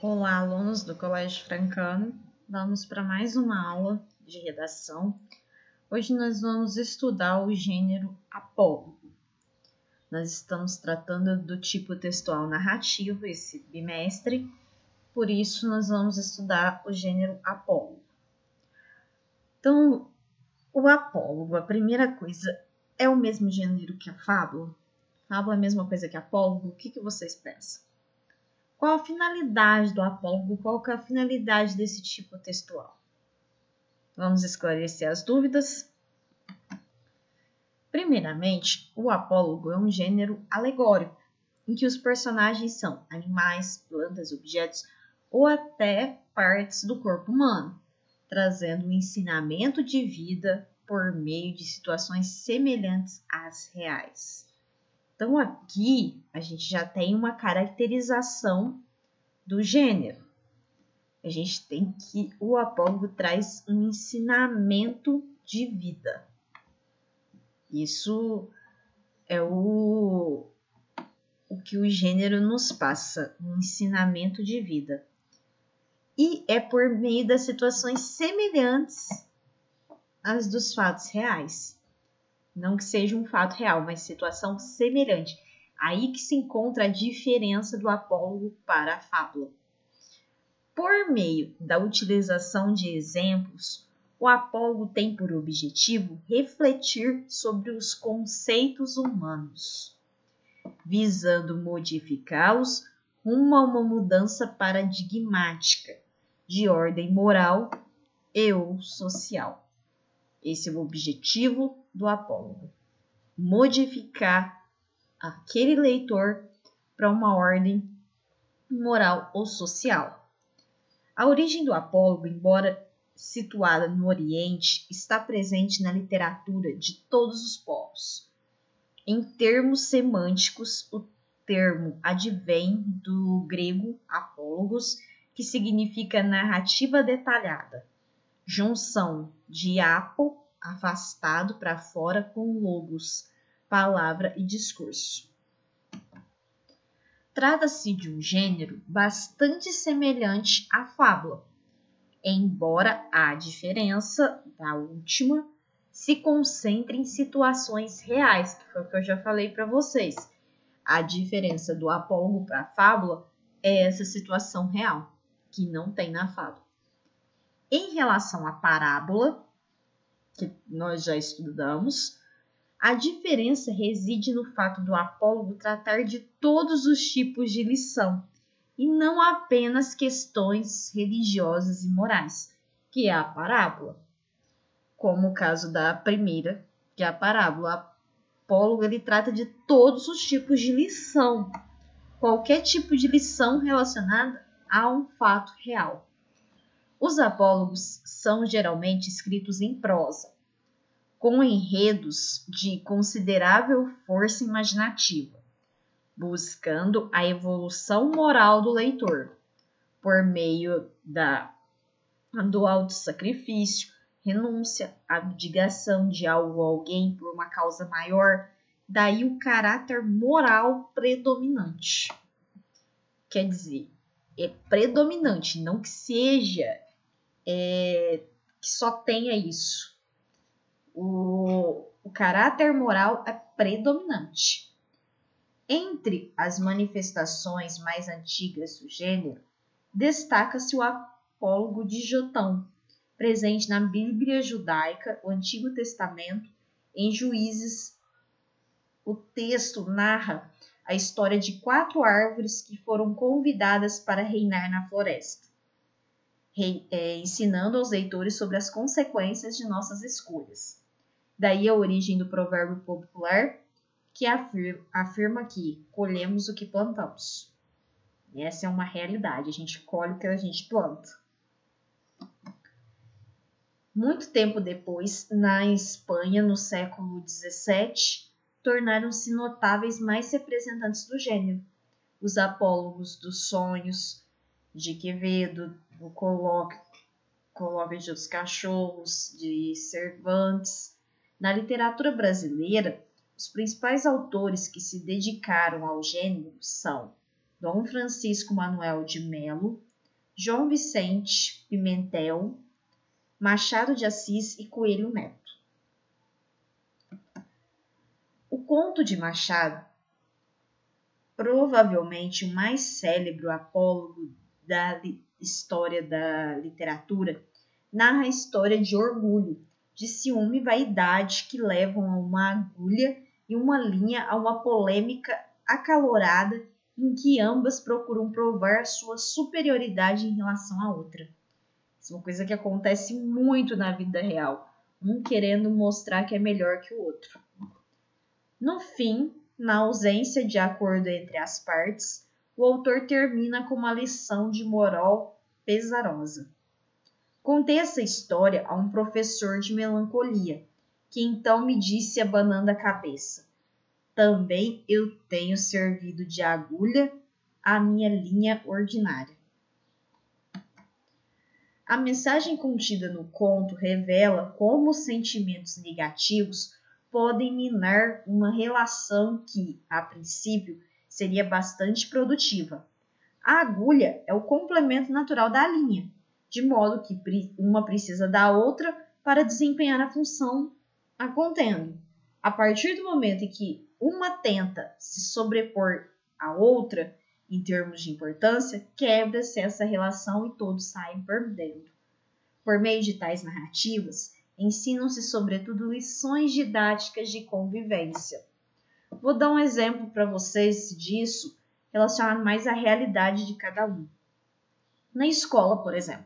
Olá, alunos do Colégio Francano. Vamos para mais uma aula de redação. Hoje nós vamos estudar o gênero apólogo. Nós estamos tratando do tipo textual narrativo esse bimestre, por isso nós vamos estudar o gênero apólogo. Então, o apólogo, a primeira coisa, é o mesmo gênero que a fábula? Fábula é a mesma coisa que apólogo? O que vocês pensam? Qual a finalidade do apólogo? Qual que é a finalidade desse tipo textual? Vamos esclarecer as dúvidas. Primeiramente, o apólogo é um gênero alegórico, em que os personagens são animais, plantas, objetos ou até partes do corpo humano, trazendo um ensinamento de vida por meio de situações semelhantes às reais. Então, aqui a gente já tem uma caracterização do gênero. A gente tem que o apólogo traz um ensinamento de vida. Isso é o que o gênero nos passa, um ensinamento de vida. E é por meio das situações semelhantes às dos fatos reais. Não que seja um fato real, mas situação semelhante. Aí que se encontra a diferença do apólogo para a fábula. Por meio da utilização de exemplos, o apólogo tem por objetivo refletir sobre os conceitos humanos, visando modificá-los rumo a uma mudança paradigmática de ordem moral e ou social. Esse é o objetivo do apólogo, modificar aquele leitor para uma ordem moral ou social. A origem do apólogo, embora situada no Oriente, está presente na literatura de todos os povos. Em termos semânticos, o termo advém do grego apólogos, que significa narrativa detalhada, junção de apo, afastado para fora, com logos, palavra e discurso. Trata-se de um gênero bastante semelhante à fábula, embora a diferença da última se concentre em situações reais, que foi o que eu já falei para vocês. A diferença do apólogo para a fábula é essa situação real, que não tem na fábula. Em relação à parábola, que nós já estudamos, a diferença reside no fato do apólogo tratar de todos os tipos de lição, e não apenas questões religiosas e morais, que é a parábola. Como o caso da primeira, que é a parábola. O apólogo ele trata de todos os tipos de lição, qualquer tipo de lição relacionada a um fato real. Os apólogos são geralmente escritos em prosa, com enredos de considerável força imaginativa, buscando a evolução moral do leitor, por meio do autossacrifício, renúncia, abdicação de algo ou alguém por uma causa maior, daí o caráter moral predominante. Quer dizer, é predominante, não que seja, que só tenha isso. O caráter moral é predominante. Entre as manifestações mais antigas do gênero, destaca-se o apólogo de Jotão, presente na Bíblia judaica, o Antigo Testamento, em Juízes. O texto narra a história de 4 árvores que foram convidadas para reinar na floresta, ensinando aos leitores sobre as consequências de nossas escolhas. Daí a origem do provérbio popular, que afirma que colhemos o que plantamos. Essa é uma realidade, a gente colhe o que a gente planta. Muito tempo depois, na Espanha, no século XVII, tornaram-se notáveis mais representantes do gênero. Os apólogos dos sonhos, de Quevedo, o colóquio dos cachorros, de Cervantes. Na literatura brasileira, os principais autores que se dedicaram ao gênero são Dom Francisco Manuel de Melo, João Vicente Pimentel, Machado de Assis e Coelho Neto. O conto de Machado, provavelmente o mais célebre apólogo da história da literatura, narra a história de orgulho, de ciúme e vaidade que levam a uma agulha e uma linha a uma polêmica acalorada em que ambas procuram provar sua superioridade em relação à outra. Isso é uma coisa que acontece muito na vida real, um querendo mostrar que é melhor que o outro. No fim, na ausência de acordo entre as partes, o autor termina com uma lição de moral pesarosa. Contei essa história a um professor de melancolia, que então me disse abanando a cabeça: também eu tenho servido de agulha à minha linha ordinária. A mensagem contida no conto revela como os sentimentos negativos podem minar uma relação que, a princípio, seria bastante produtiva. A agulha é o complemento natural da linha, de modo que uma precisa da outra para desempenhar a função a contendo. A partir do momento em que uma tenta se sobrepor à outra, em termos de importância, quebra-se essa relação e todos saem perdendo. Por meio de tais narrativas, ensinam-se sobretudo lições didáticas de convivência. Vou dar um exemplo para vocês disso, relacionado mais à realidade de cada um. Na escola, por exemplo,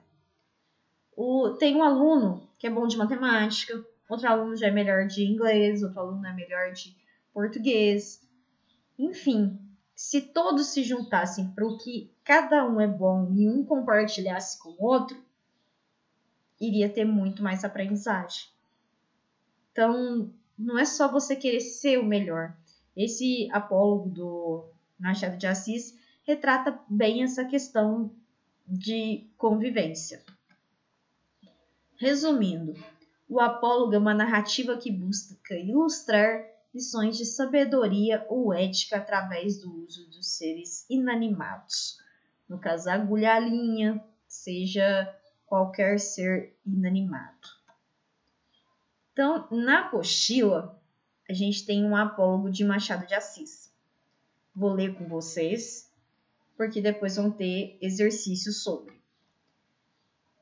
tem um aluno que é bom de matemática, outro aluno já é melhor de inglês, outro aluno é melhor de português. Enfim, se todos se juntassem para o que cada um é bom e um compartilhasse com o outro, iria ter muito mais aprendizagem. Então, não é só você querer ser o melhor. Esse apólogo do Machado de Assis retrata bem essa questão de convivência. Resumindo, o apólogo é uma narrativa que busca ilustrar lições de sabedoria ou ética através do uso dos seres inanimados. No caso, a agulha, a linha, seja qualquer ser inanimado. Então, na apostila, a gente tem um apólogo de Machado de Assis. Vou ler com vocês, porque depois vão ter exercícios sobre.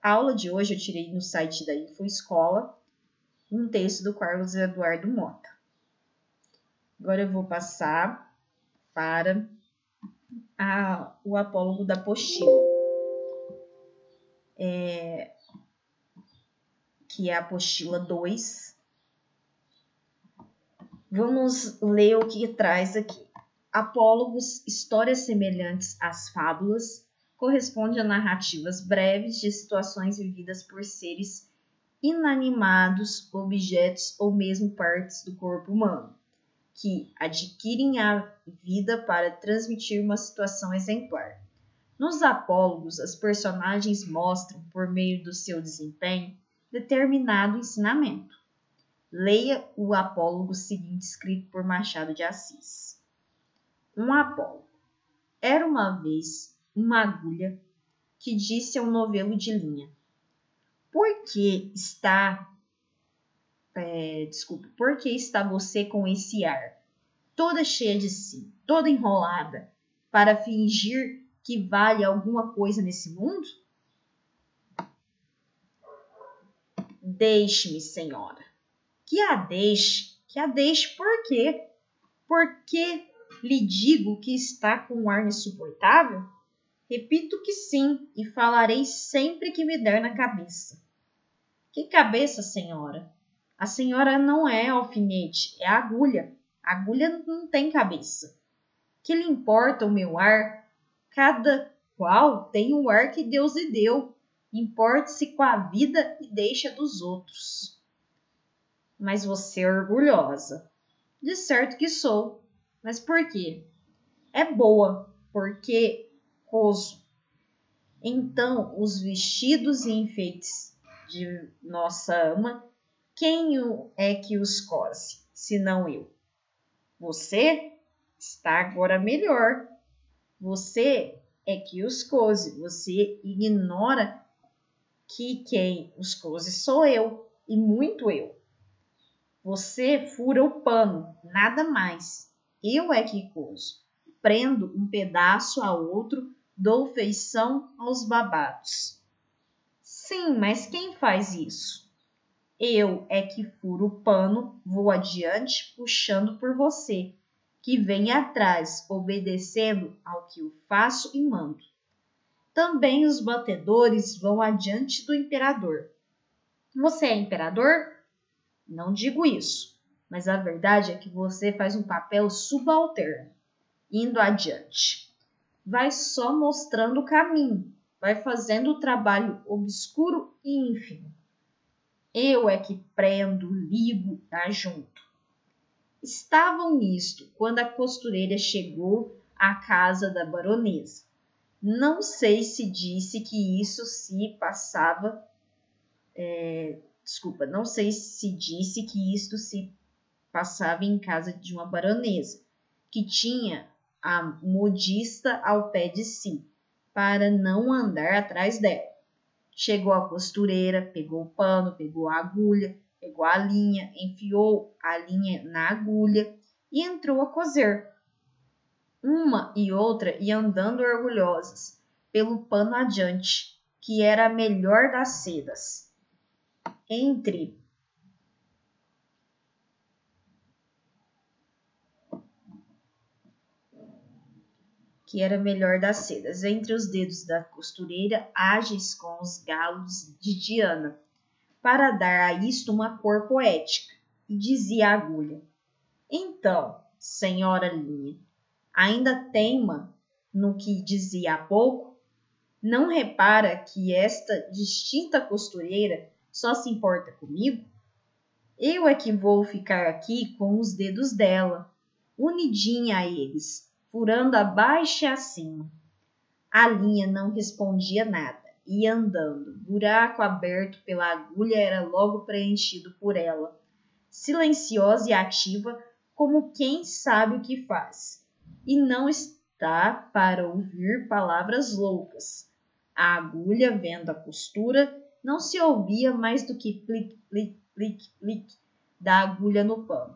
A aula de hoje eu tirei no site da InfoEscola um texto do Carlos Eduardo Mota. Agora eu vou passar para o apólogo da apostila, que é a apostila 2. Vamos ler o que traz aqui. Apólogos, histórias semelhantes às fábulas, corresponde a narrativas breves de situações vividas por seres inanimados, objetos ou mesmo partes do corpo humano, que adquirem a vida para transmitir uma situação exemplar. Nos apólogos, as personagens mostram, por meio do seu desempenho, determinado ensinamento. Leia o apólogo seguinte escrito por Machado de Assis. Um apólogo. Era uma vez uma agulha que disse a um novelo de linha: Por que está você com esse ar, toda cheia de si, toda enrolada, para fingir que vale alguma coisa nesse mundo? Deixe-me, senhora. Que a deixe por quê? Porque lhe digo que está com um ar insuportável? Repito que sim, e falarei sempre que me der na cabeça. Que cabeça, senhora? A senhora não é alfinete, é agulha. A agulha não tem cabeça. Que lhe importa o meu ar? Cada qual tem o ar que Deus lhe deu. Importe-se com a vida e deixa dos outros. Mas você é orgulhosa. De certo que sou. Mas por quê? É boa, porque coso. Então, os vestidos e enfeites de nossa ama, quem é que os cose, senão eu? Você está agora melhor. Você é que os cose. Você ignora que quem os cose sou eu, e muito eu. Você fura o pano, nada mais. Eu é que coso. Prendo um pedaço a outro, dou feição aos babados. Sim, mas quem faz isso? Eu é que furo o pano, vou adiante, puxando por você, que vem atrás, obedecendo ao que eu faço e mando. Também os batedores vão adiante do imperador. Você é imperador? Não digo isso, mas a verdade é que você faz um papel subalterno, indo adiante. Vai só mostrando o caminho, vai fazendo o trabalho obscuro e ínfimo. Eu é que prendo, ligo, ajunto. Estavam nisto quando a costureira chegou à casa da baronesa. Não sei se disse que isso se passava. Não sei se disse que isto se passava em casa de uma baronesa, que tinha a modista ao pé de si, para não andar atrás dela. Chegou a costureira, pegou o pano, pegou a agulha, pegou a linha, enfiou a linha na agulha e entrou a coser. Uma e outra iam andando orgulhosas pelo pano adiante, que era a melhor das sedas. Entre os dedos da costureira, ágeis com os galos de Diana, para dar a isto uma cor poética, e dizia a agulha: Então, senhora linha, ainda teima no que dizia há pouco? Não repara que esta distinta costureira só se importa comigo? Eu é que vou ficar aqui com os dedos dela, unidinha a eles, furando abaixo e acima. A linha não respondia nada, ia andando. Buraco aberto pela agulha era logo preenchido por ela, silenciosa e ativa, como quem sabe o que faz, e não está para ouvir palavras loucas. A agulha, vendo a costura, não se ouvia mais do que plic, plic, plic, plic da agulha no pano.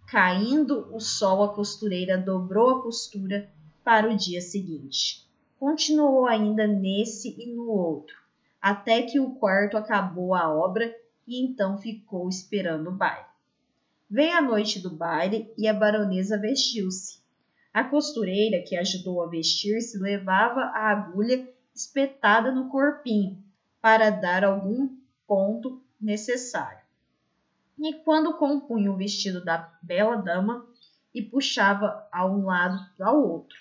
Caindo o sol, a costureira dobrou a costura para o dia seguinte. Continuou ainda nesse e no outro, até que o quarto acabou a obra e então ficou esperando o baile. Veio a noite do baile e a baronesa vestiu-se. A costureira, que ajudou a vestir-se, levava a agulha espetada no corpinho para dar algum ponto necessário. E quando compunha o vestido da bela dama e puxava a um lado ao outro,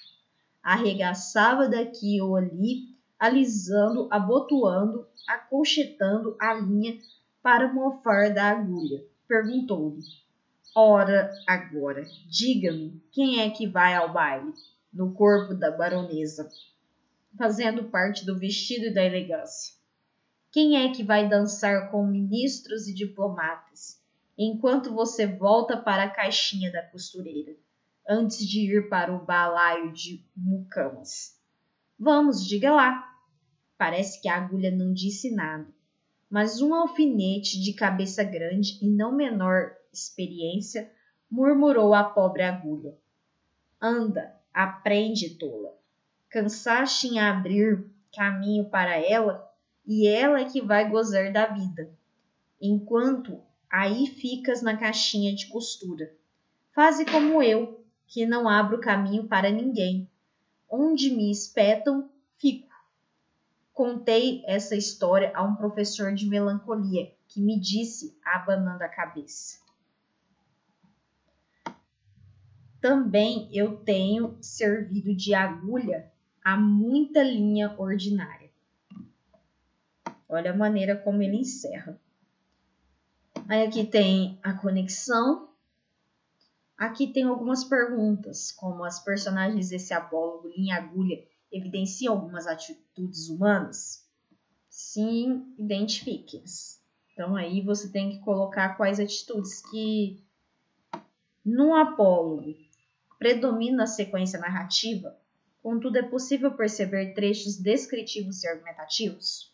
arregaçava daqui ou ali, alisando, abotoando, acolchetando a linha para mofar da agulha. Perguntou-lhe: Ora, agora, diga-me, quem é que vai ao baile? No corpo da baronesa, fazendo parte do vestido e da elegância. Quem é que vai dançar com ministros e diplomatas, enquanto você volta para a caixinha da costureira, antes de ir para o balaio de mucamas? Vamos, diga lá. Parece que a agulha não disse nada, mas um alfinete de cabeça grande e não menor experiência murmurou à pobre agulha: Anda, aprende, tola. Cansaste em abrir caminho para ela, e ela é que vai gozar da vida, enquanto aí ficas na caixinha de costura. Faze como eu, que não abro caminho para ninguém. Onde me espetam, fico. Contei essa história a um professor de melancolia, que me disse, abanando a cabeça: Também eu tenho servido de agulha a muita linha ordinária. Olha a maneira como ele encerra. Aí aqui tem a conexão. Aqui tem algumas perguntas, como as personagens desse apólogo linha agulha evidenciam algumas atitudes humanas? Sim, identifique-as. Então aí você tem que colocar quais atitudes que no apólogo predomina a sequência narrativa, Contudo, é possível perceber trechos descritivos e argumentativos?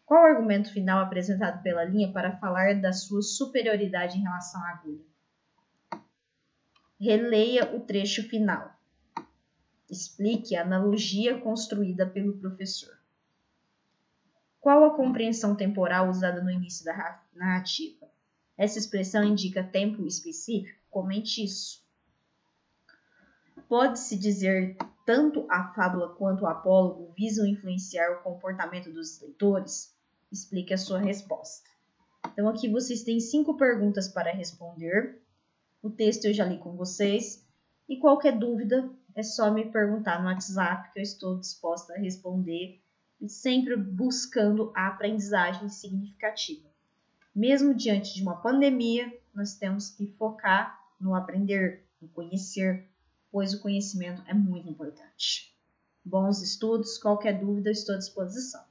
Qual o argumento final apresentado pela linha para falar da sua superioridade em relação à agulha? Releia o trecho final. Explique a analogia construída pelo professor. Qual a compreensão temporal usada no início da narrativa? Essa expressão indica tempo específico? Comente isso. Pode-se dizer tanto a fábula quanto o apólogo visam influenciar o comportamento dos leitores? Explique a sua resposta. Então, aqui vocês têm 5 perguntas para responder. O texto eu já li com vocês. E qualquer dúvida é só me perguntar no WhatsApp, que eu estou disposta a responder, e sempre buscando a aprendizagem significativa. Mesmo diante de uma pandemia, nós temos que focar no aprender, no conhecer, pois o conhecimento é muito importante. Bons estudos, qualquer dúvida, eu estou à disposição.